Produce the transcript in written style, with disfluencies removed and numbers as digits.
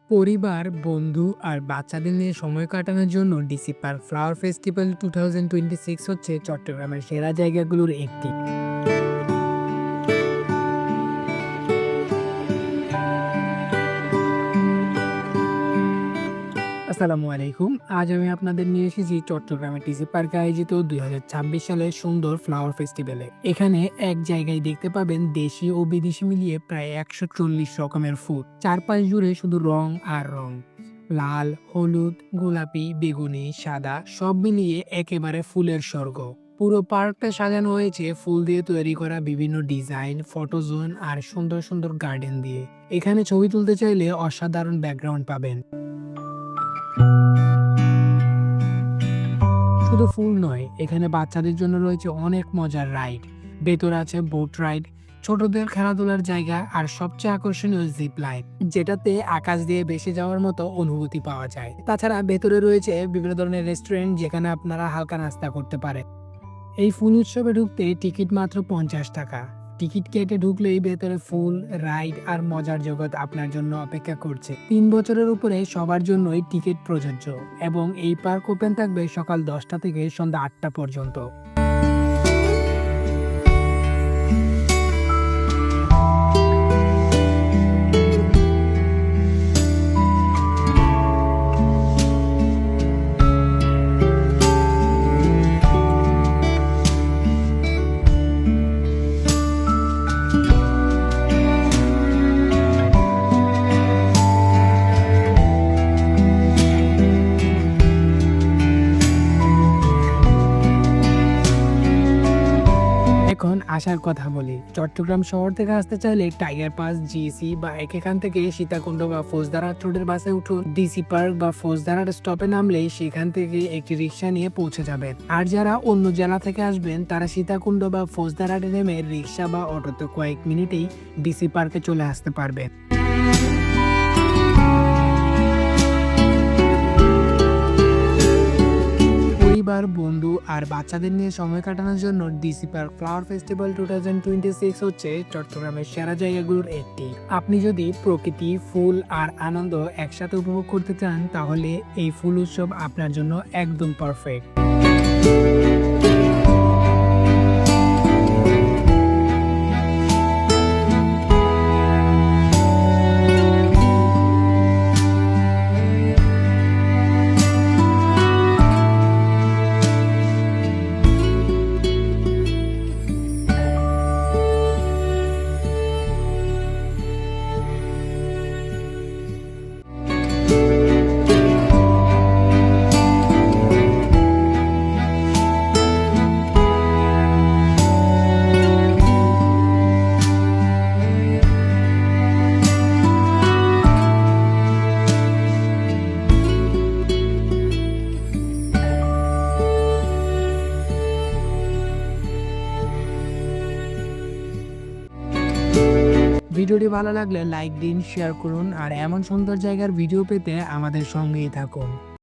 পরিবার, বন্ধু আর বাচ্চাদের নিয়ে সময় কাটানোর জন্য ডিসি পার্ক ফ্লাওয়ার ফেস্টিভ্যাল 2026 হচ্ছে চট্টগ্রামের সেরা জায়গাগুলোর একটি। আসসালামু আলাইকুম। আজ আমি আপনাদের নিয়ে এসেছি চট্টগ্রামের ডিসি পার্কে আয়োজিত 2026 সালের সুন্দর ফ্লাওয়ার ফেস্টিভ্যালে। এখানে এক জায়গায় দেখতে পাবেন দেশি ও বিদেশি মিলিয়ে প্রায় 140 রকমের ফুল। চারপাশ জুড়ে শুধু রং আর রং। লাল, হলুদ, গোলাপি, বেগুনি, সাদা সব মিলিয়ে একেবারে ফুলের স্বর্গ। পুরো পার্কটা সাজানো হয়েছে ফুল দিয়ে তৈরি করা বিভিন্ন ডিজাইন, ফটো জোন আর সুন্দর সুন্দর গার্ডেন দিয়ে। এখানে ছবি তুলতে চাইলে অসাধারণ ব্যাকগ্রাউন্ড পাবেন। শুধু ফুল নয়, এখানে বাচ্চাদের জন্য রয়েছে অনেক মজার রাইড। ভেতরে আছে বোট রাইড, ছোটদের খেলাধুলার জায়গা আর সবচেয়ে আকর্ষণীয় জিপ লাইন, যেটাতে আকাশ দিয়ে ভেসে যাওয়ার মতো অনুভূতি পাওয়া যায়। তাছাড়া ভেতরে রয়েছে বিভিন্ন ধরনের রেস্টুরেন্ট, যেখানে আপনারা হালকা নাস্তা করতে পারেন। এই ফুল উৎসবে ঢুকতে টিকিট মাত্র 50 টাকা। টিকিট কেটে ঢুকলেই ভেতরে ফুল, রাইড আর মজার জগৎ আপনার জন্য অপেক্ষা করছে। 3 বছরের উপরে সবার জন্যই টিকিট প্রযোজ্য এবং এই পার্ক ওপেন থাকবে সকাল 10টা থেকে সন্ধ্যা 8টা পর্যন্ত। এখন আসার কথা বলি। চট্টগ্রাম শহর থেকে আসতে চাইলে টাইগার পাস, জিসি বা এখান থেকে সীতাকুণ্ড বা ফৌজদারহাট রোডের বাসে উঠুন। ডিসি পার্ক বা ফৌজদারহাট স্টপে নামলেই সেখান থেকে একটি রিক্সা নিয়ে পৌঁছে যাবেন। আর যারা অন্য জেলা থেকে আসবেন তারা সীতাকুণ্ড বা ফৌজদারহাটে নেমে রিক্সা বা অটোতে কয়েক মিনিটেই ডিসি পার্কে চলে আসতে পারবেন। পরিবার, বন্ধু আর বাচ্চাদের নিয়ে সময় কাটানোর জন্য ডিসি পার্ক ফ্লাওয়ার ফেস্টিভ্যাল 2026 হচ্ছে চট্টগ্রামের সেরা জায়গাগুলোর একটি। আপনি যদি প্রকৃতি, ফুল আর আনন্দ একসাথে উপভোগ করতে চান, তাহলে এই ফুল উৎসব আপনার জন্য একদম পারফেক্ট। ভিডিওটি ভালো লাগলে লাইক দিন, শেয়ার করুন আর এমন সুন্দর জায়গার ভিডিও পেতে আমাদের সঙ্গেই থাকুন।